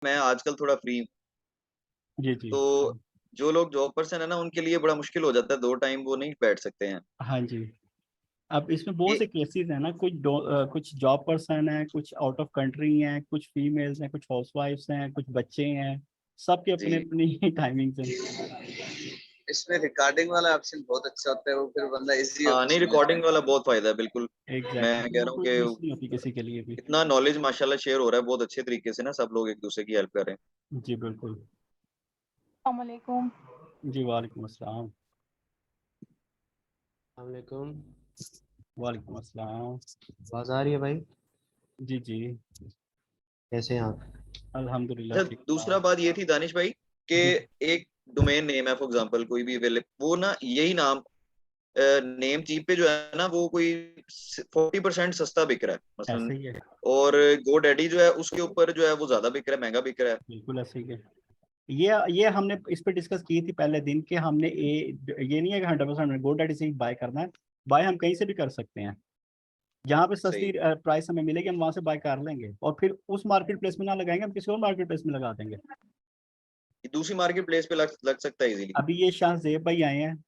मैं आजकल थोड़ा फ्री हूँ। जी, जी। तो जो लोग जॉब पर्सन है ना, उनके लिए बड़ा मुश्किल हो जाता है, 2 टाइम वो नहीं बैठ सकते हैं। हाँ जी। अब इसमें बहुत ये से केसेज़ हैं ना, कुछ जॉब पर्सन हैं, कुछ आउट ऑफ कंट्री हैं, कुछ फीमेल्स हैं, कुछ हाउसवाइफ्स हैं, कुछ बच्चे हैं, सबके जी। अपने-अपनी टाइमिंग्स हैं। इसमें रिकॉर्डिंग वाला ऑप्शन बहुत अच्छा होता है, वो फिर बंदा इजी हाँ, नहीं समझ रिकॉर्डिंग जाता वाला है। बहुत फ़ायदा है, बिल्कुल। मैं एग्ज़ैक्टली, तो कह वो रहा हूँ कोई मिस नहीं होती कि किसी के लिए भी। इतना नॉलेज माशाल्लाह शेयर हो रहा है बहुत अच्छे तरीके से ना, सब लोग एक-दूसरे की हेल्प कर रहे हैं। जी, बिल्कुल। अस्सलामुअलैकुम। जी, वालेकुम अस्सलाम। वालेकुम। वालेकुम अस्सलाम। आवाज़ आ रही है भाई? जी, जी। कैसे हैं आप? अल्हम्दुलिल्लाह अच्छा, दूसरा ठीक-ठाक। बात ये थी दानिश भाई कि जी, एक डोमेन नेम है फॉर एग्ज़ाम्पल कोई भी वो ना यही नाम नेम चीप पे जो है ना वो कोई 40% सस्ता बिक रहा है मसलन। ऐसे ही है, और गोडैडी जो है उसके ऊपर जो है वो ज़्यादा बिक रहा है, महँगा बिक रहा है। बिल्कुल ऐसे ही है। ये हमने इस पे डिस्कस की थी पहले दिन कि हमने ये नहीं है कि 100% गोडैडी से ही बाय करना है। बाय हम कहीं से भी कर सकते हैं। जहाँ पे सस्ती सही। प्राइस हमें मिलेगी हम वहाँ से बाय कर लेंगे और फिर उस मार्केट प्लेस में ना लगाएँगे, हम किसी और मार्केट प्लेस में लगा देंगे। ये दूसरी मार्केट प्लेस पे लग लग सकता है इज़िली। अभी ये शाहज़ेब भाई आए हैं,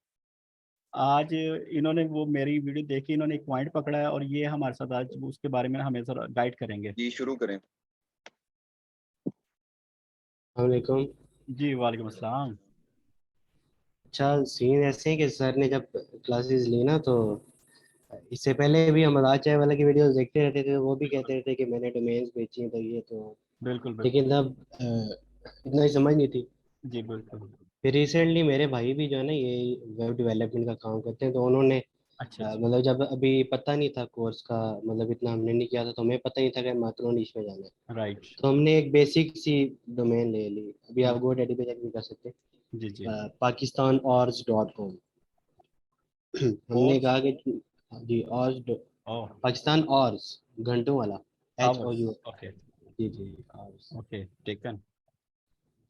आज इन्होंने वो मेरी वीडियो देखी, इन्होंने एक पॉइंट पकड़ा है और ये हमारे साथ आज उसके बारे में हमें ज़रा गाइड करेंगे। जी, शुरू करें। वालेकुम। जी, वालेकुम अस्सलाम। अच्छा सीन ऐसे है कि सर ने जब क्लासेस ली ना तो इससे पहले भी हम आजाद चाय वाला की वीडियोस देखते रहते थे, वो भी कहते रहते कि मैंने डोमेन्स बेची हैं तो ये तो, बिल्कुल, लेकिन बिल्कुल। तब इतना ही समझ नहीं थी। जी, बिल्कुल। फिर रिसेंटली मेरे भाई भी जो है ना ये वेब डेवलपमेंट का काम करते हैं, तो उन्होंने अच्छा, अच्छा। मतलब जब अभी पता नहीं था कोर्स का, मतलब इतना हमने नहीं किया था तो हमें पता नहीं था कि माइक्रो निश में जाना है। राइट। तो हमने एक बेसिक सी डोमेन ले ली, अभी हुँ, आप GoDaddy पे जाके भी कर सकते जी, जी। हैं, pakistanors.com। हमने और कहा कि जी ऑर्स, ओह! पाकिस्तान ऑर्स, घंटों वाला, आवर्स, HOU। ओके, जी जी ऑर्स। Okay, taken.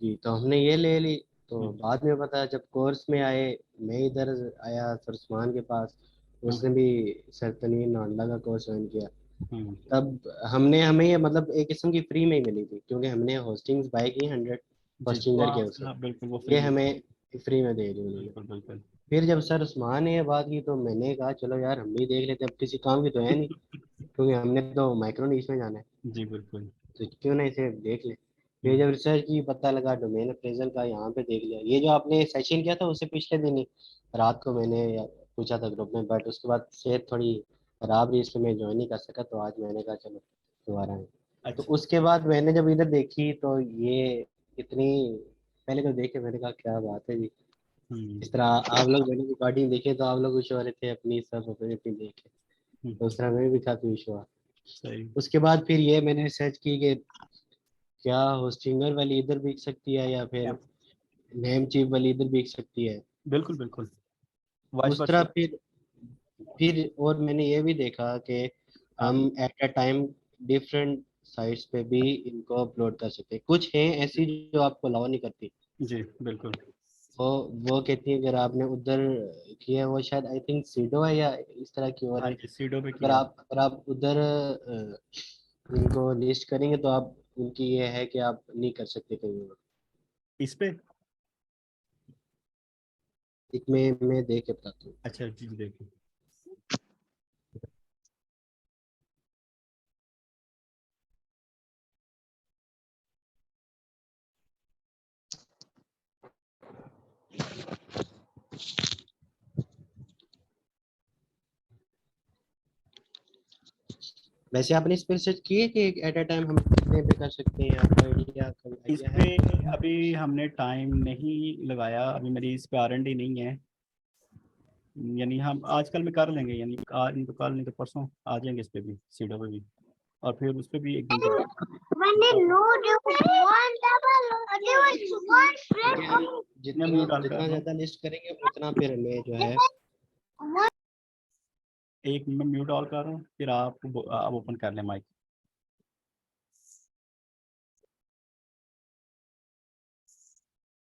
जी तो हमने ये ले ली। तो हुँ, बाद में पता जब कोर्स में आए, मैं इधर आया सर उस्मान के पास, हुँ, उसने भी सर तनवीर नानला का कोर्स ज्वाइन किया। हुँ। तब हमें ये मतलब एक किस्म की फ्री में ही मिली थी, क्योंकि हमने होस्टिंग्स बाय की 100 जी, होस्टिंगर के वहाँ से उसे, हाँ, बिल्कुल वो ये फ्री में हमें फ्री में दे दी उन्होंने। बिल्कुल, बिल्कुल। फिर जब सर उस्मान ने ये बात की तो मैंने कहा चलो यार हम भी देख लेते हैं, अब किसी काम की तो है नहीं, क्योंकि हमने तो माइक्रो नीच में जाना है, जी, बिल्कुल। तो क्यों ना इसे देख ले। फिर हुँ, जब रिसर्च की पता लगा, डोमेन अप्रेजल का यहाँ पे देख लिया, ये जो आपने सेशन किया था उससे पिछले दिन ही रात को मैंने पूछा था ग्रुप में, बट उसके बाद सेहत थोड़ी खराब रही इसलिए मैं ज्वाइन नहीं कर सका, तो आज मैंने कहा चलो दोबारा है। तो अच्छा। उसके बाद मैंने जब इधर देखी तो ये इतनी, पहले तो देखे मैंने कहा क्या बात है जी, हुँ, इस तरह आप लोग मैंने रिकॉर्डिंग देखे तो आप लोग खुश हो रहे थे अपनी, सब अपनी अपनी देखे, हुँ, तो उस तरह मैं भी काफी खुश हुआ। सही। उसके बाद फिर ये मैंने रिसर्च की कि क्या होस्टिंगर वाली इधर बिक सकती है या फिर नेम चीफ वाली इधर बिक सकती है, बिल्कुल, बिल्कुल, वाइस उस तरह। वर्सा। फिर और मैंने ये भी देखा कि हाँ, हम eight a time different sites पे भी इनको अपलोड कर सकते हैं। कुछ हैं ऐसी जो आपको अलाउ नहीं करती, जी, बिल्कुल। वो वो कहती है अगर आपने उधर किया है, वो शायद आई थिंक सीडो है या इस तरह की और हाँ है, जी, सीडो पे अगर किया। आप उधर उनको लिस्ट करेंगे तो आप, उनकी ये है कि आप नहीं कर सकते कहीं और। इस पे? एक मैं देख के बताता हूँ। अच्छा, जी, जी, देखिए। वैसे आपने इस पर रिसर्च की है कि एट अ टाइम हम कितने पे कर सकते हैं, आपको आइडिया कोई इस आइडिया है? पे अभी हमने टाइम नहीं लगाया, अभी मेरी इस पे आर&डी नहीं है। यानी हम आजकल में कर लेंगे, यानी आज नहीं तो कल नहीं तो परसों आ जाएंगे इस पे भी, सीडो पे भी। और फिर उस पे भी एक दिन के क्योंकि हम मैं जितना म्यूट ऑन कर जितना रहा हूँ। ज्यादा लिस्ट करेंगे उतना फिर हमें जो है। एक मैं म्यूट ऑल कर रहा हूँ, फिर आप ओपन कर लें माइक।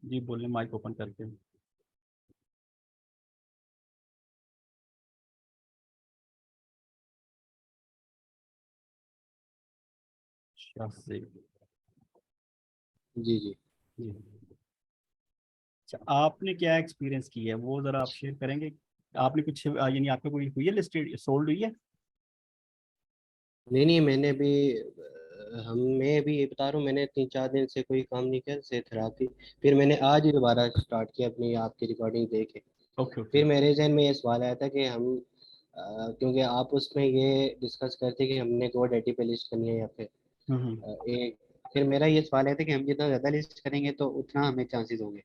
जी बोलें माइक ओपन करके। शाह से जी जी। जी। अच्छा, आपने क्या एक्सपीरियंस किया है वो ज़रा आप शेयर करेंगे? आपने कुछ यानी आपको कोई हुई है लिस्टेड सोल्ड हुई है? नहीं नहीं, मैंने भी मैं भी ये बता रहा हूँ, मैंने 3 4 दिन से कोई काम नहीं किया, सेहत खराब थी। फिर मैंने आज ही दोबारा स्टार्ट किया अपनी आपकी रिकॉर्डिंग देख के। Okay okay. फिर मेरे जहन में ये सवाल आया था कि हम क्योंकि आप उसमें ये डिस्कस करते कि हमने गो डैडी पे लिस्ट करनी है या फिर हम्म। एक। फिर मेरा ये सवाल आया था कि हम जितना ज़्यादा लिस्ट करेंगे तो उतना हमें चांसेस होंगे।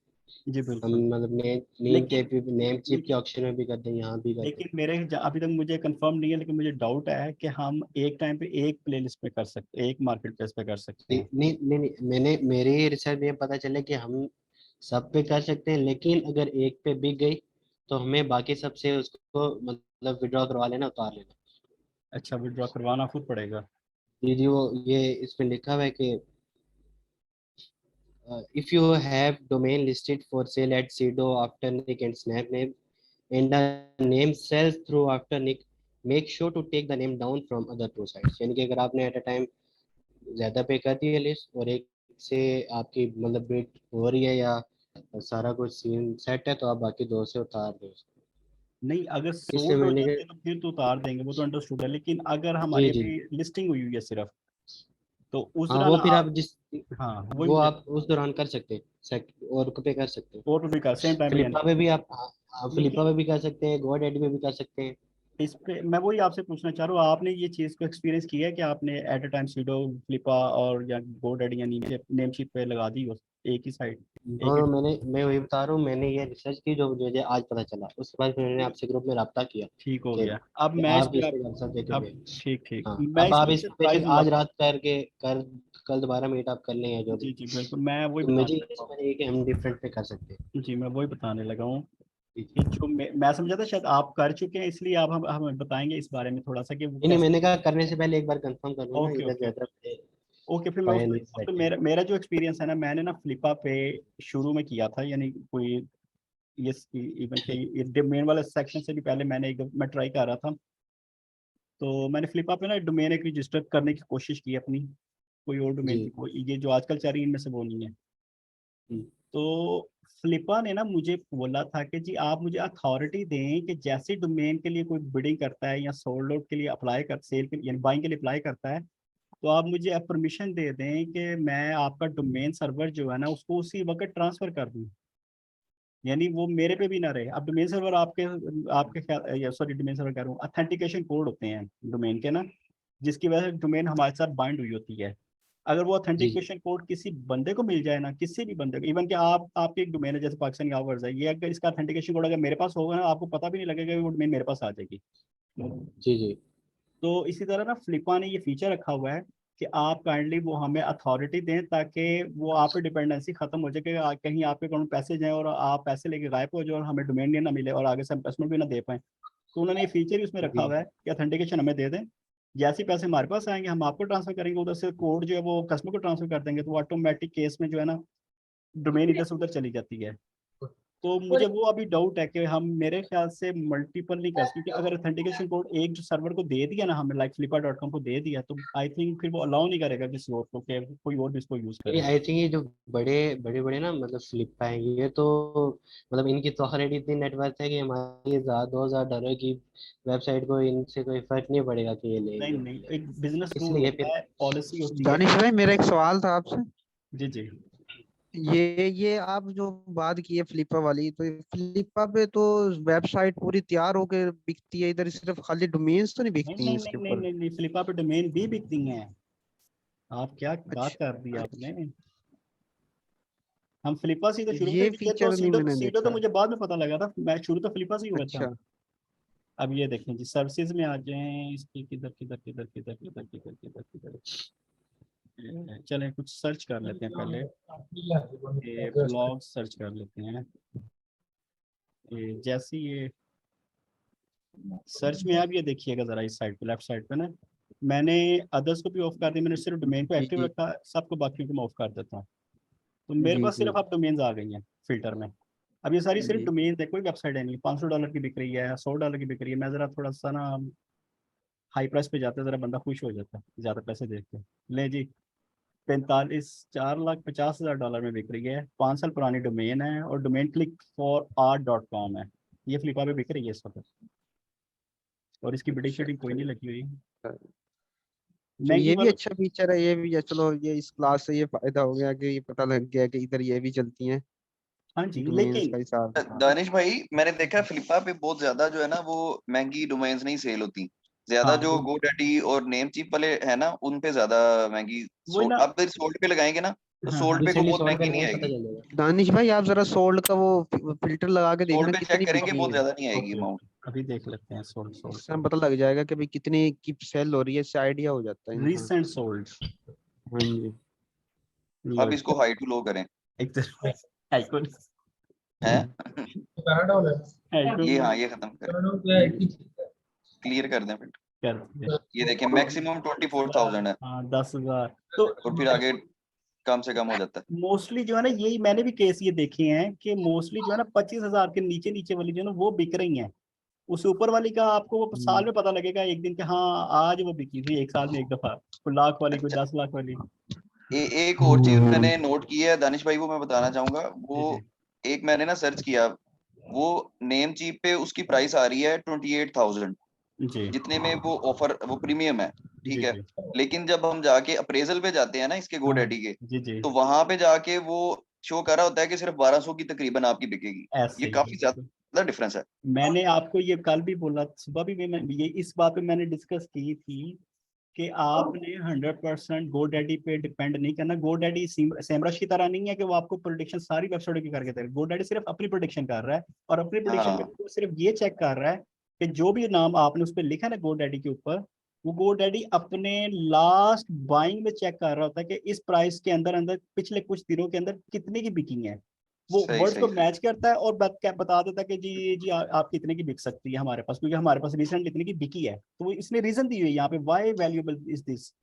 जी हम बिल्कुल। मतलब नेम लेकिन टेप नेम चिप के लेकिन ऑप्शन में भी कर दें, यहाँ भी कर दें। लेकिन अभी तक मुझे कंफर्म नहीं है, लेकिन मुझे डाउट है कि हम एक टाइम पे एक प्लेलिस्ट पे कर सकते हैं, एक मार्केट प्लेस पे कर सकते नहीं हैं। नहीं नहीं नहीं, मैंने मेरे रिसर्च में ये पता चला कि हम सब पे कर सकते हैं, लेकिन अगर एक पे बिक गई तो हमें बाकी सबसे उसको मतलब विड्रॉ करवा लेना, उतार लेना। अच्छा, विड्रॉ करवाना खुद पड़ेगा? ये जो ये इसमें लिखा हुआ है कि if you have domain listed for sale at Sido after Nick and Snap name and the name sells through after Nick, make sure to take the name down from other two sites। यानी कि अगर आपने at a time ज़्यादा पे कर दी है list और एक से आपकी मतलब बिट हो रही है या सारा कुछ सीन सेट है, तो आप बाकी दो से उतार दो उसको। नहीं, अगर इसलिए सोल्ड हो मैंने जाते हैं तो फिर तो उतार देंगे, वो तो अंडरस्टूड है, लेकिन अगर जी हमारी जी। अभी लिस्टिंग हुई हुई है सिर्फ, तो उस हाँ दौरान वो फिर आप आप, जिस हाँ वही वो मुझे, आप उस दौरान कर सकते हैं और पे कर सकते हैं। और भी कर सेम टाइम पे यानी। फ्लिपा पे भी आप, हाँ, फ्लिपा लेकिन पे भी कर सकते हैं, गोडैडी पे भी कर सकते हैं। इस पे मैं वही आपसे पूछना चाह रहा हूँ, आपने ये चीज़ को एक्सपीरियंस किया है कि आपने at a time Sedo, Flippa और या गोडैडी या नेमशिप पे लगा दी हो एक ही साइड, एक ही? हाँ मैं वही बता रहा हूँ, मैंने ये रिसर्च की जो मुझे आज पता चला, उसके बाद फिर मैंने आपसे ग्रुप में रब्ता किया ठीक हो कि गया। अब कि मैं इस आप पे इस पे आंसर अब देखेंगे। ठीक ठीक, हाँ, मैं अब इस आप पे इस पे फिर प्राइस आज रात करके कर कल दोबारा मीट अप कर लें या जो भी। जी जी बिल्कुल, मैं वही तो मुझे बताने ये लगा समझ आई कि हम डिफरेंट पे कर सकते हैं। हूँ। जी मैं वही बताने लगा हूँ जी कि जी। जो मैं समझा था शायद आप कर चुके हैं, इसलिए आप हमें बताएंगे इस बारे में थोड़ा सा कि वो नहीं नहीं, कैसे। मैंने कहा करने से पहले एक बार कंफर्म कर लूँ ना, ओके इधर ओके ज्यादा ओके, फिर मैं फायर नहीं उस पे सेट है। मेरा जो एक्सपीरियंस है ना, मैंने ना फ्लिपा पे शुरू में किया था, यानी कोई ये इवन के ये डोमेन वाले सेक्शन से भी पहले मैं ट्राई कर रहा था। तो मैंने फ्लिपा पे ना डोमेन एक रजिस्टर करने की कोशिश की अपनी, कोई और डोमेन की, जी कोई ये जो आजकल चल रही है इनमें से वो नहीं है। जी तो फ्लिपा ने ना मुझे बोला था कि जी आप मुझे अथॉरिटी दें कि जैसे डोमेन के लिए कोई बिडिंग करता है या सोल्ड आउट के लिए अप्लाई कर सेल के यानी बाइंग के लिए अप्लाई करता है, तो आप मुझे परमिशन दे दें कि मैं आपका डोमेन सर्वर जो है ना उसको उसी वक्त ट्रांसफर कर दूं, यानी वो मेरे पे भी ना रहे। अब डोमेन सर्वर आपके आपके ख्याल, सॉरी डोमेन सर्वर कह रहा हूँ, अथेंटिकेशन कोड होते हैं डोमेन के ना, जिसकी वजह से डोमेन हमारे साथ बाइंड हुई होती है। अगर वो जी जी। ऑथेंटिकेशन कोड किसी बंदे को मिल जाए ना, किसी भी बंदे को, इवन कि आप आपके एक डोमेन है जैसे पाकिस्तानी आवर्स है, ये अगर इसका ऑथेंटिकेशन कोड अगर मेरे पास होगा ना, आपको पता भी नहीं लगेगा कि वो डोमेन मेरे पास आ जाएगी। जी जी। तो इसी तरह ना फ्लिपा ने ये फीचर रखा हुआ है कि आप काइंडली वो हमें अथॉरिटी दें, ताकि वो आप पे डिपेंडेंसी खत्म हो जाए कि कहीं आपके अकाउंट में पैसे जाएं और आप पैसे लेके गायब हो जाए और हमें डोमेन नेम ना मिले और आगे से हम इन्वेस्टमेंट भी ना दे पाए। तो उन्होंने ये फीचर ही उसमें रखा जी हुआ है कि अथेंटिकेशन हमें दे दें, जैसे ही पैसे हमारे पास आएंगे हम आपको ट्रांसफर करेंगे, उधर से कोड जो है वो कस्टमर को ट्रांसफर कर देंगे, तो ऑटोमेटिक केस में जो है ना डोमेन इधर से उधर चली जाती है। तो मुझे वो अभी डाउट है कि हम मेरे ख्याल से मल्टीपल नहीं कर सकते, क्योंकि अगर ऑथेंटिकेशन कोड एक जो सर्वर को दे दिया ना हमें, लाइक flipper.com को दे दिया, तो आई थिंक फिर वो अलाउ नहीं करेगा किसी और को कि कोई और भी इसको यूज करे। आई थिंक ये जो बड़े बड़े बड़े ना मतलब फ्लिप है, ये तो मतलब इनकी तो ऑलरेडी इतनी नेटवर्क है कि हमारी 1000 2000 डॉलर की वेबसाइट को इनसे कोई फर्क नहीं पड़ेगा कि ये नहीं लेंगे नहीं नहीं, एक लेंगे। बिजनेस रूल इसलिए होता फिर है, पॉलिसी होती है। दानिश भाई, मेरा एक सवाल था आपसे। जी जी। ये आप जो बात की है फ्लिपा वाली, तो फ्लिपा पे तो वेबसाइट पूरी तैयार होकर बिकती है, इधर सिर्फ खाली डोमेन्स तो नहीं नहीं बिकती हैं नहीं इसके नहीं नहीं ऊपर? नहीं नहीं, फ्लिपा पे डोमेन भी बिकती हैं। आप क्या बात कर दी अच्छा आपने? अच्छा, हम फ्लिपा से तो शुरू में, ये ये तो फीचर नहीं सीडो मैंने सीडो तो देखा। मुझे बाद में पता लगा था, मैं शुरू तो फ्लिपा से ही हुआ था। अच्छा अब ये देखें जी, सर्विसेज में आ जाएं, इसकी किधर किधर किधर किधर किधर किधर किधर किधर, चलें कुछ सर्च कर लेते हैं पहले, ये ब्लॉग सर्च कर लेते हैं। ये जैसे ये सर्च में आप ये देखिएगा जरा, इस साइड पे लेफ्ट साइड पे ना, मैंने अदर्स को भी ऑफ कर दिया, मैंने सिर्फ डोमेन को जी एक्टिव जी रखा, सबको बाकियों को मैं ऑफ कर देता हूँ। तो मेरे जी पास जी सिर्फ अब डोमेन्स आ गई हैं फिल्टर में। अब ये सारी सिर्फ जी। डोमेन है, कोई वेबसाइट है नहीं। $500 की बिक रही है, $100 की बिक रही है, मैं जरा थोड़ा सा ना हाई प्राइस पे जाता है, जरा बंदा खुश हो जाता है ज्यादा पैसे देख के। ले जी, $4,50,000 में बिक रही है। 5 साल पुरानी डोमेन है और डोमेन click4art.com है। ये फ्लिपा पे बिक रही है इस वक्त, और इसकी बिडिंग शिडिंग कोई नहीं लगी हुई। तो महंगी ये भी वालों अच्छा फीचर है, ये भी है। चलो ये इस क्लास से ये फायदा हो गया कि ये पता लग गया कि इधर ये भी चलती हैं हाँ जी, डोमेन्स लेकिन का हिसाब। दानिश भाई, मैंने देखा है फ्लिपा पे बहुत ज्यादा जो है ना वो महंगी डोमेन्स नहीं सेल होती, ज्यादा हाँ जो वो GoDaddy और नेम चीप वाले है ना उन पे ज्यादा महंगी वही ना। अब सोल्ड पे लगाएंगे ना तो हाँ सोल्ड हाँ पे को रिसेंटली बहुत सोल्ड पे महंगी नहीं लगाएं पता आएगी। चल जाएगा। दानिश भाई आप जरा सोल्ड का वो फिल्टर लगा के देखना सोल्ड पे चेक कितनी करेंगे, बिकी बहुत है। ज्यादा नहीं आएगी ओके अमाउंट। अभी देख लेते हैं सोल्ड सोल्ड इससे हम पता लग जाएगा कि भाई कितनी की सेल हो रही है, इससे आइडिया हो जाता है इंसान। Recent sold. हाँ जी। अब इसको हाई टू लो करें एक तो आइकन हैं ये, हाँ आइकन ये खत्म करें, क्लियर कर दें फिर। करते हैं। ये देखिए मैक्सिमम 24,000 है हाँ 10,000 तो और फिर आगे कम से कम हो जाता है। मोस्टली जो है ना, यही मैंने भी केस ये देखे हैं कि मोस्टली जो है ना 25,000 के नीचे नीचे वाली जो है ना वो बिक रही हैं। उस ऊपर वाली का आपको वो साल में पता लगेगा एक दिन के, हाँ आज वो बिकी थी एक साल में एक दफा, कोई लाख वाली कोई 10 लाख वाली। एक और चीज मैंने नोट की है दानिश भाई, वो मैं बताना चाहूंगा। जी वो जी एक मैंने ना सर्च किया, वो नेम चीप पे उसकी प्राइस आ रही है 28,000, जी जितने में वो ऑफर वो प्रीमियम है, ठीक जी है। जी लेकिन जब हम जाके अप्रेजल पे जाते हैं ना इसके हाँ GoDaddy के, जी जी तो वहां पे जाके वो शो कर रहा होता है कि सिर्फ 1200 की तकरीबन आपकी बिकेगी। ऐसे ये ही काफी बिल्कुल। ज्यादा डिफरेंस है। मैंने आपको ये कल भी बोला, सुबह भी मैं ये इस बात पे मैंने डिस्कस की थी कि आपने 100% GoDaddy पे डिपेंड नहीं करना। GoDaddy सेमरश की तरह नहीं है कि वो आपको प्रोडिक्शन सारी वेबसाइटों की करके दे। GoDaddy सिर्फ अपनी प्रोडिक्शन कर रहा है, और अपनी प्रोडिक्शन में हाँ वो सिर्फ ये चेक कर रहा है कि जो भी नाम आपने उस पर लिखा ना GoDaddy के ऊपर, वो GoDaddy अपने लास्ट बाइंग में चेक कर रहा होता है कि इस प्राइस के अंदर अंदर पिछले कुछ दिनों के अंदर कितने की बिकिंग है। वो सही वर्ड्स सही को सही। मैच करता है और बता देता है कि जी आपकी इतने की बिक सकती है हमारे पास, क्योंकि हमारे पास रिसेंटली इतने की बिकी है। तो वो इसने रीजन दी हुई है यहाँ पे, वाई वैल्यूएबल इज दिस,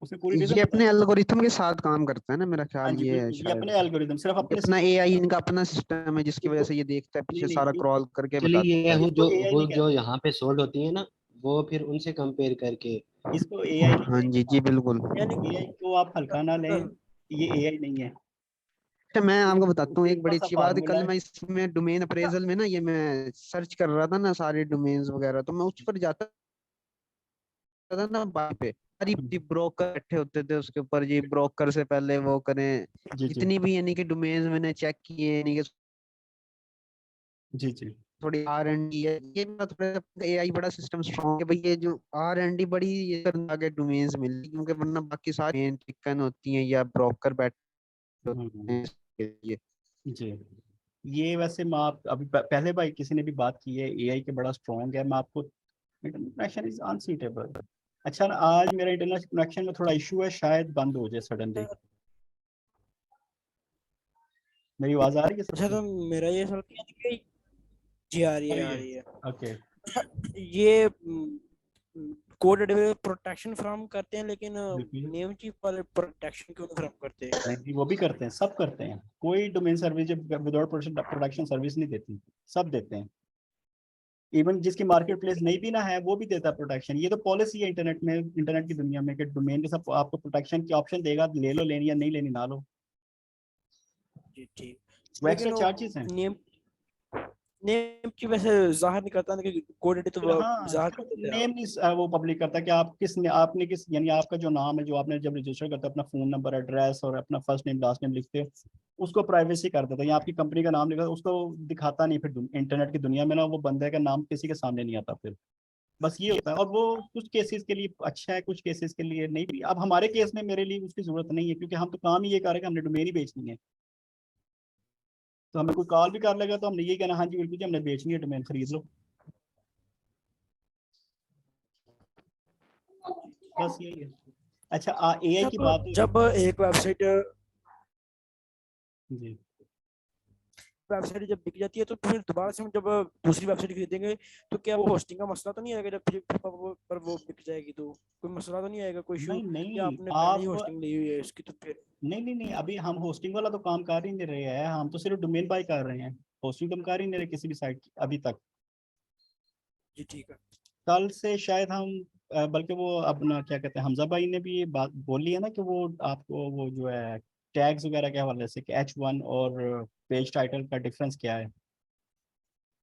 उसने पूरी रीजन ये बताई। अपने एल्गोरिथम के साथ काम करता है ना, मेरा हाँ ख्याल जी ये है बिल्कुल, ये शायद। अपने एल्गोरिदम सिर्फ ये अपने अपना एआई इनका अपना सिस्टम है जिसकी वजह इसको से ये देखता है, नहीं पीछे सारा नहीं क्रॉल करके चलिए ये बताता है। वो इसको एआई नहीं जो कहते, यहाँ पे सोल्ड होती है ना वो फिर उनसे कंपेयर करके। इसको एआई नहीं हाँ जी जी बिल्कुल। कहेंगे। एआई को आप हल्का ना लें, ये एआई नहीं है। अच्छा मैं आपको बताता हूँ उसका एक एक बड़ी बड़ा सा अच्छी बात। फार्मूला कल है। मैं इसमें डोमेन अप्रेजल में ना ये मैं सर्च कर रहा था ना सारे डोमेन्स वगैरह, तो मैं उस पर जाता था ना बाई पे, सारी ब्रोकर बैठे होते थे उसके ऊपर जी, ब्रोकर से पहले वो करें। जी जी जितनी भी यानी कि डोमेन्स मैंने चेक किए, यानी कि जी जी थोड़ी R&D है, ये ना थोड़ा एआई बड़ा सिस्टम स्ट्रॉन्ग है भाई। ये जो R&D बड़ी ये करने आगे डोमेन्स मिली, क्योंकि वरना बाकी सारी चिकन होती हैं या ब्रोकर बैठे होते हम्म, हैं इसके लिए। जी। ये वैसे मैं आप अभी पहले भाई किसी ने भी बात की है, एआई के बड़ा स्ट्रॉन्ग है। मैं आपको, इंटरनेट कनेक्शन इज अनसीटेबल। अच्छा ना, आज मेरा इंटरनेट कनेक्शन में थोड़ा इशू है, शायद बंद हो जाए सडनली। मेरी आवाज आ रही है अच्छा सबको? तो मेरा ये सवाल है कि जी आ रही आ है, रही आ है? रही है। ओके। ये कोड प्रोटेक्शन फ्राहम करते हैं, लेकिन बिल्कुल। नेम चीप वाले प्रोटेक्शन क्यों नहीं फ्राहम करते? नहीं, वो भी करते हैं, सब करते हैं। कोई डोमेन सर्विस जब विदाउट प्रोडक्शन सर्विस नहीं देती, सब देते हैं। इवन जिसकी मार्केट प्लेस नहीं भी ना है वो भी देता है प्रोटेक्शन। ये तो पॉलिसी है इंटरनेट में, इंटरनेट की दुनिया में, कि डोमेन के सब आपको प्रोटेक्शन की ऑप्शन देगा, ले लो, लेनी या नहीं लेनी ना लो। जी ठीक। वो लेकिन एक्स्ट्रा वो चार्जेस हैं। नेम नेम की वैसे जाहिर नहीं करता ना कि कोड तो फिर वो हाँ, जाहिर सिर्फ कर देते हैं। नेम नहीं वो पब्लिक करता कि आप किस आपने किस, यानी आपका जो नाम है, जो आपने जब रजिस्टर करते हो, अपना फोन नंबर, एड्रेस और अपना फर्स्ट नेम लास्ट नेम लिखते हो, उसको प्राइवेसी कर देता है। या आपकी कंपनी का नाम लिखा उसको दिखाता नहीं फिर इंटरनेट की दुनिया में ना, वो बंदे का नाम किसी के सामने नहीं आता फिर। बस ये होता है। और वो कुछ केसेस के लिए अच्छा है, कुछ केसेस के लिए नहीं भी। अब हमारे केस में मेरे लिए उसकी जरूरत नहीं है, क्योंकि हम तो काम ही ये कर रहे हैं कि हमने डोमेन ही बेचनी है। तो हमें कोई कॉल भी कर लेगा तो हमने ये कहना, हाँ जी बिल्कुल जी हमने बेचनी है, डोमेन खरीद लो। बस यही है। अच्छा एआई अच्छा की तो बात हो जब रही एक वेबसाइट जी। वेबसाइट जब बिक जाती है तो फिर दोबारा से हम जब दूसरी वेबसाइट खरीदेंगे तो क्या वो होस्टिंग का मसला तो नहीं आएगा? जब फिर पर वो बिक जाएगी तो कोई मसला तो नहीं आएगा, कोई इशू? नहीं या नहीं आपने पहले ही आप, होस्टिंग ली हुई है इसकी तो फिर? नहीं अभी हम होस्टिंग वाला तो काम कर ही नहीं रहे हैं, हम तो सिर्फ डोमेन बाय कर रहे हैं। होस्टिंग तो हम कर ही नहीं रहे किसी भी साइट की अभी तक। जी ठीक है। कल से शायद हम बल्कि वो अपना क्या कहते हैं, हमजा भाई ने भी ये बात बोली है ना कि वो आपको वो जो है टैग्स वगैरह के हवाले से कि H1 और पेज टाइटल का डिफरेंस क्या है।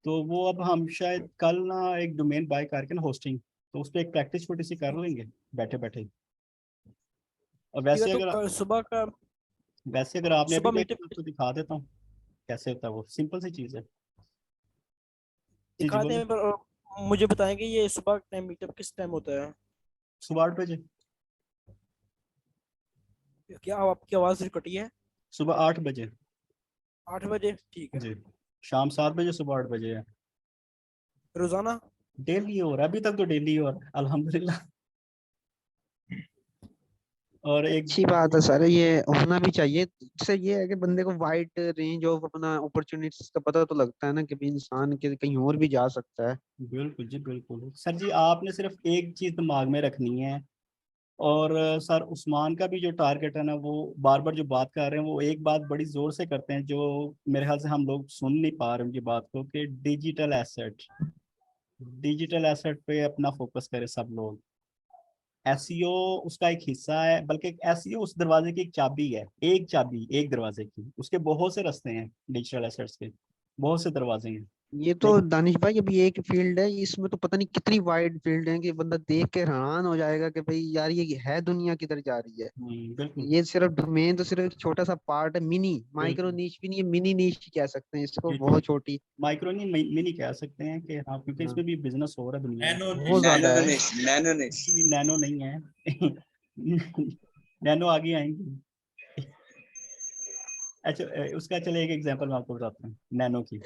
तो वो अब हम शायद कल ना एक डोमेन बाय करके ना होस्टिंग, तो उस पर एक प्रैक्टिस छोटी सी कर लेंगे बैठे बैठे। और ठीक है, तो वैसे अगर आपने अभी सुबह देखा मीटअप तो दिखा देता हूँ कैसे होता है, वो सिंपल सी चीज़ है। जी जी दिखाते बोलो। हैं, पर मुझे बताएंगे ये सुबह टाइम मीटअप किस टाइम होता है? सुबह 8 बजे। क्या आपकी आवाज़ फिर कटी है? सुबह 8 बजे। 8 बजे, ठीक है। जी। शाम 7 बजे, सुबह 8 बजे है। रोजाना? डेली हो रहा है, अभी तक तो डेली हो रहा है अल्हम्दुलिल्लाह। और एक अच्छी बात है सर, ये होना भी चाहिए। इससे ये है कि बंदे को वाइड रेंज ऑफ अपना अपॉर्चुनिटीज का पता तो लगता है ना कि भी इंसान के कहीं और भी जा सकता है। बिल्कुल जी बिल्कुल सर जी, आपने सिर्फ एक चीज़ दिमाग में रखनी है। और सर उस्मान का भी जो टारगेट है ना, वो बार बार जो बात कर रहे हैं वो एक बात बड़ी जोर से करते हैं जो मेरे ख्याल से हम लोग सुन नहीं पा रहे उनकी बात को, कि डिजिटल एसेट, डिजिटल एसेट पे अपना फोकस करें सब लोग। एसईओ उसका एक हिस्सा है, बल्कि एसईओ उस दरवाजे की एक चाबी है, एक चाबी एक दरवाजे की, उसके बहुत से रास्ते हैं डिजिटल एसेट्स के, बहुत से दरवाजे हैं। ये तो लेकिन दानिश भाई अभी एक फील्ड है, इसमें तो पता नहीं कितनी वाइड फील्ड है कि बंदा देख के हैरान हो जाएगा कि भाई यार ये है दुनिया किधर जा रही है। बिल्कुल ये सिर्फ डोमेन तो सिर्फ एक छोटा सा पार्ट है, मिनी माइक्रो बिल्कुल। नीश भी नहीं है, मिनी नीश कह सकते हैं इसको, जी जी। बहुत छोटी। माइक्रो नहीं मिनी कह सकते हैं कि हाँ, क्योंकि हाँ, इसमें भी बिजनेस हो रहा है दुनिया में। बहुत ज्यादा है। नैनो निश। नैनो नहीं है। नैनो आगे आएंगे। अच्छा उसका चले एक एग्जांपल मैं आपको बताता हूँ नैनो की,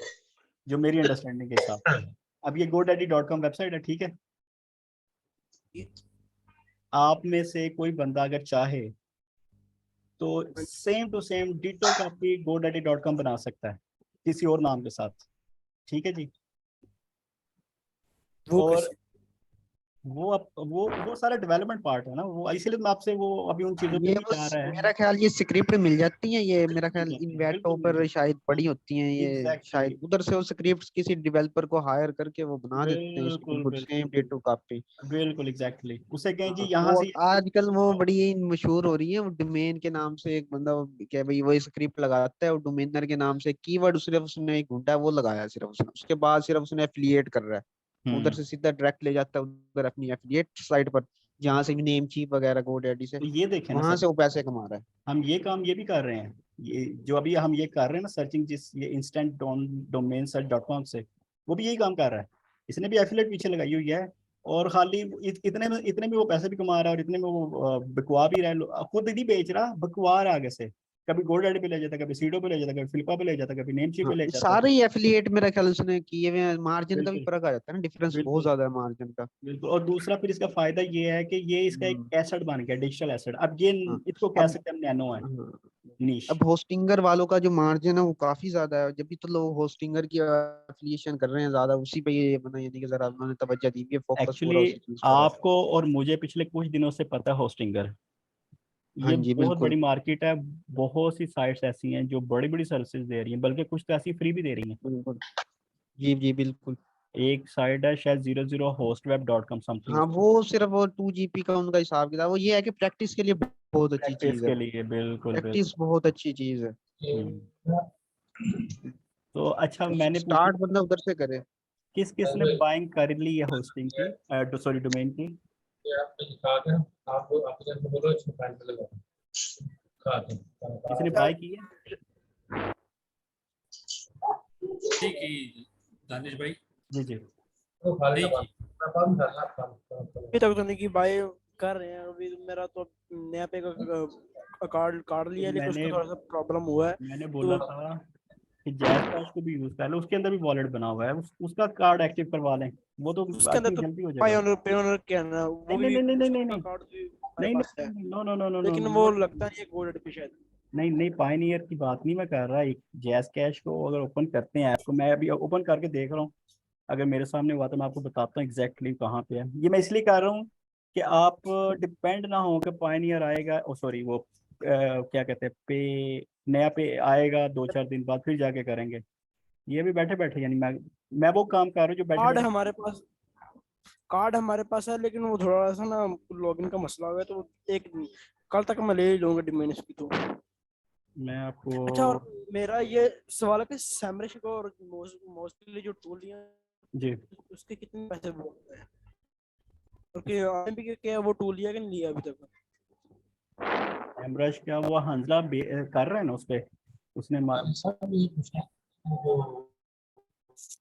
जो मेरी अंडरस्टैंडिंग के हिसाब से। अब ये godaddy.com वेबसाइट है, ठीक है। आप में से कोई बंदा अगर चाहे तो same to same ditto copy godaddy.com बना सकता है किसी और नाम के साथ, ठीक है जी। वो और कैसे? वो सारा डेवलपमेंट पार्ट है ना, वो इसलिए मैं आपसे वो अभी उन चीजों पे ये नहीं वो जा रहा है। मेरा ख्याल ये स्क्रिप्ट मिल जाती है, ये मेरा मिल ख्याल जाती है, इन्वेटो बिल्कुल मिल पर जाती शायद पड़ी होती हैं है, ये, एग्जैक्टली। शायद उधर से वो स्क्रिप्ट किसी डेवलपर को हायर करके वो बना देते हैं इसको बिल्कुल बिल्कुल बिल्कुल सेम डिटो कॉपी। बिल्कुल एग्जैक्टली, उसे कहें जी हाँ, यहाँ वो से। आजकल वो बड़ी मशहूर हो रही है, वो डोमेन के नाम से एक बंदा क्या भाई वो स्क्रिप्ट लगाता है और डोमेनर के नाम से कीवर्ड सिर्फ उसने एक ढूंढा है, वो लगाया सिर्फ उसने, उसके बाद सिर्फ उसने एफिलिएट कर रहा है, उधर हम्म। से सीधा डायरेक्ट ले जाता है उधर अपनी एफिलिएट साइट पर, जहाँ से भी नेम चीप वगैरह गोडैडी से, तो ये देखें ना वहां सर, से वो पैसे कमा रहा है। हम ये काम ये भी कर रहे हैं, ये जो अभी हम ये कर रहे हैं ना सर्चिंग, जिस ये इंस्टेंट डोमेन सर्च .com से, वो भी यही काम कर रहा है। इसने भी एफिलेट पीछे लगाई हुई है। और खाली इतने में वो पैसे भी कमा रहा है, और इतने में वो बिकवा भी रहा है, खुद नहीं बेच रहा, बकवा रहा है आगे से। कभी गोडैडी पे ले जाता है, कभी सीडो पे ले जाता है, कभी फ्लिपा पे ले जाता है, कभी नेमचीप हाँ, पे ले जाता है। सारे ही एफिलिएट मेरा ख्याल उसने किए हुए हैं, मार्जिन का भी बिल्कुल फर्क आ जाता है ना, डिफरेंस बहुत बिल्कुल ज्यादा है मार्जिन का। बिल्कुल। और दूसरा फिर इसका फायदा ये है कि ये इसका एक हम्म, एसेट बन गया, डिजिटल एसेट। अब ये हाँ। इसको कह अब सकते हैं हम नैनो है, हाँ, नीश। अब होस्टिंगर वालों का जो मार्जिन है वो काफी ज्यादा है, जब भी तो लोग होस्टिंगर की एफिलिएशन कर रहे हैं ज्यादा, उसी पे ये बना, यानी कि जरा उन्होंने तवज्जो दी है, फोकस एक्चुअली पूरा उसी चीज पर है। आपको और मुझे पिछले कुछ दिनों से पता है होस्टिंगर, हाँ ये जी बहुत बड़ी बिल्कुल। मार्केट है। बहुत सी साइट्स ऐसी हैं जो बड़ी बड़ी सर्विसेज दे रही हैं, बल्कि कुछ तो ऐसी फ्री भी दे रही हैं। बिल्कुल जी जी बिल्कुल। एक साइट है शायद 00hostweb.com समथिंग, हाँ वो सिर्फ वो 2 GB का उनका हिसाब किताब, वो ये है कि प्रैक्टिस के लिए बहुत अच्छी प्रैक्टिस चीज है, के लिए बिल्कुल बिल्कुल। प्रैक्टिस बहुत अच्छी चीज है। हम्म। तो अच्छा मैंने पूछना, स्टार्ट बंदा उधर से करे। किस किस ने बाइंग कर ली है होस्टिंग की, सॉरी डोमेन की? किसने बाय की है? दानिश भाई जी जी। अभी तक तो नहीं कि बाय कर रहे हैं, अभी मेरा तो नया पे का कार्ड कार्ड तो लिया है, लेकिन उसका मैंने थोड़ा सा प्रॉब्लम हुआ है। मैंने बोला तो था कि जैस कैश को भी यूज कर लो, उसके अंदर भी वॉलेट बना हुआ है, उसका कार्ड एक्टिव करवा लें, वो तो उसके अंदर आदमी तो जल्दी हो पाई जाएगा। ऑनर पे ऑनर क्या है ना, नहीं वो नहीं भी नहीं नहीं नहीं उसका नहीं कार्ड भी हमारे नहीं पास है, नहीं no no no no no लेकिन नो वो नो लगता नहीं है गोल्ड पे शायद। नहीं नहीं, पायनियर की बात नहीं मैं कर रहा, एक जैस कैश को अगर ओपन करते हैं ऐप को, मैं अभी ओपन करके देख रहा हूँ, अगर मेरे सामने हुआ तो मैं आपको बताता हूँ एग्जैक्टली कहाँ पे है। ये मैं इसलिए कर रहा हूँ कि आप डिपेंड ना हो कि पायनियर आएगा, ओ सॉरी वो क्या कहते हैं, पे नया पे आएगा 2-4 दिन बाद फिर जाके करेंगे। ये भी बैठे बैठे, यानी मैं वो काम कर रहा हूँ जो बैठे कार्ड है बैठे। हमारे पास, कार्ड हमारे पास है, लेकिन वो थोड़ा सा ना लॉगिन का मसला हो गया, तो एक कल तक मैं ले ही लूंगा डोमेन इसकी तो। मैं आपको अच्छा, और मेरा ये सवाल है कि सैमरश को और मोस्टली जो टूल दिया जी उसके कितने पैसे वो होते हैं, और आपने भी क्या वो टूल लिया कि नहीं लिया अभी तक? एमरश क्या वो हंजला कर रहे हैं ना उस पे, उसने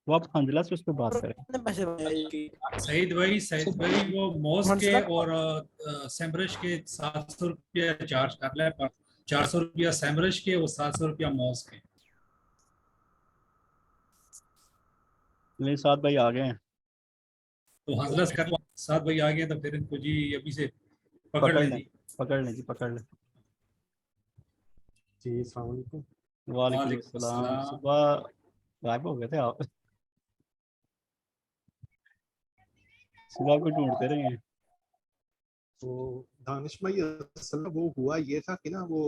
वो आप हंजला से उस पे बात और करें। कितने पैसे बनाए इसके? सईद भाई वो मॉस के हंसला और सैमरश के 700 रुपया चार्ज कर ले, पर 400 रुपया सैमरश के और 700 रुपया मॉस के। मेरे साथ भाई आ गए हैं, तो हंसला से कर 7 भाई आ गए, तो फिर इनको जी अभी से पकड़ पकड़ लें लें, जी। पकड़ लें जी, पकड़ लें। जी अस्सलाम वालेकुम। वालेकुम वालेकुम अस्सलाम। अस्सलाम। सुबह गायब हो गए थे आप, सुबह को ढूंढते रहे हैं। तो दानिश भाई असल में वो हुआ ये था कि ना वो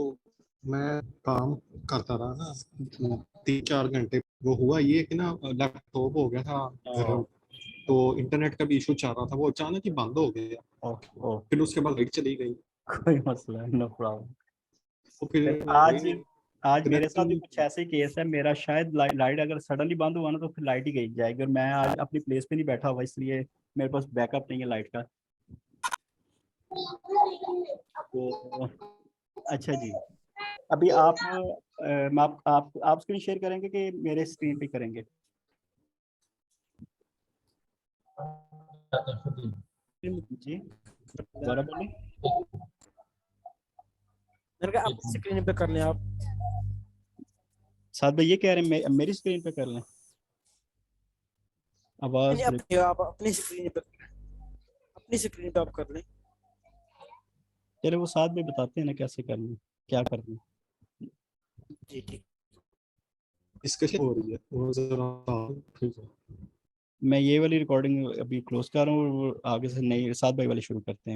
मैं काम करता रहा ना 3-4 घंटे। वो हुआ ये कि ना लैपटॉप हो गया था गर्म, तो इंटरनेट का भी इशू चल रहा था, वो अचानक ही बंद हो गया। ओह फिर उसके बाद लाइट चली गई, कोई मसला है, नो प्रॉब्लम। तो फिर आज मेरे साथ भी कनेक्टिंग कुछ ऐसे केस है, मेरा शायद लाइट अगर सडनली बंद हुआ ना तो फिर लाइट ही गई जाएगी, और मैं आज अपनी प्लेस पे नहीं बैठा हुआ, इसलिए मेरे पास बैकअप नहीं है लाइट का। तो अच्छा जी, अभी आप स्क्रीन शेयर करेंगे कि मेरे स्क्रीन पे करेंगे? जी दोबारा बोलें। मैंने कहा अपनी स्क्रीन पे कर लें आप। साथ भाई ये कह रहे हैं मेरी स्क्रीन पे कर लें? आवाज नहीं, आप अपनी स्क्रीन पे आप कर लें। चलो वो साथ में बताते हैं ना कैसे करना, क्या करना। जी ठीक। डिस्कशन हो रही है वो जरा ठीक है। मैं ये वाली रिकॉर्डिंग अभी क्लोज कर रहा हूँ, और आगे से नई साथ भाई वाली शुरू करते हैं।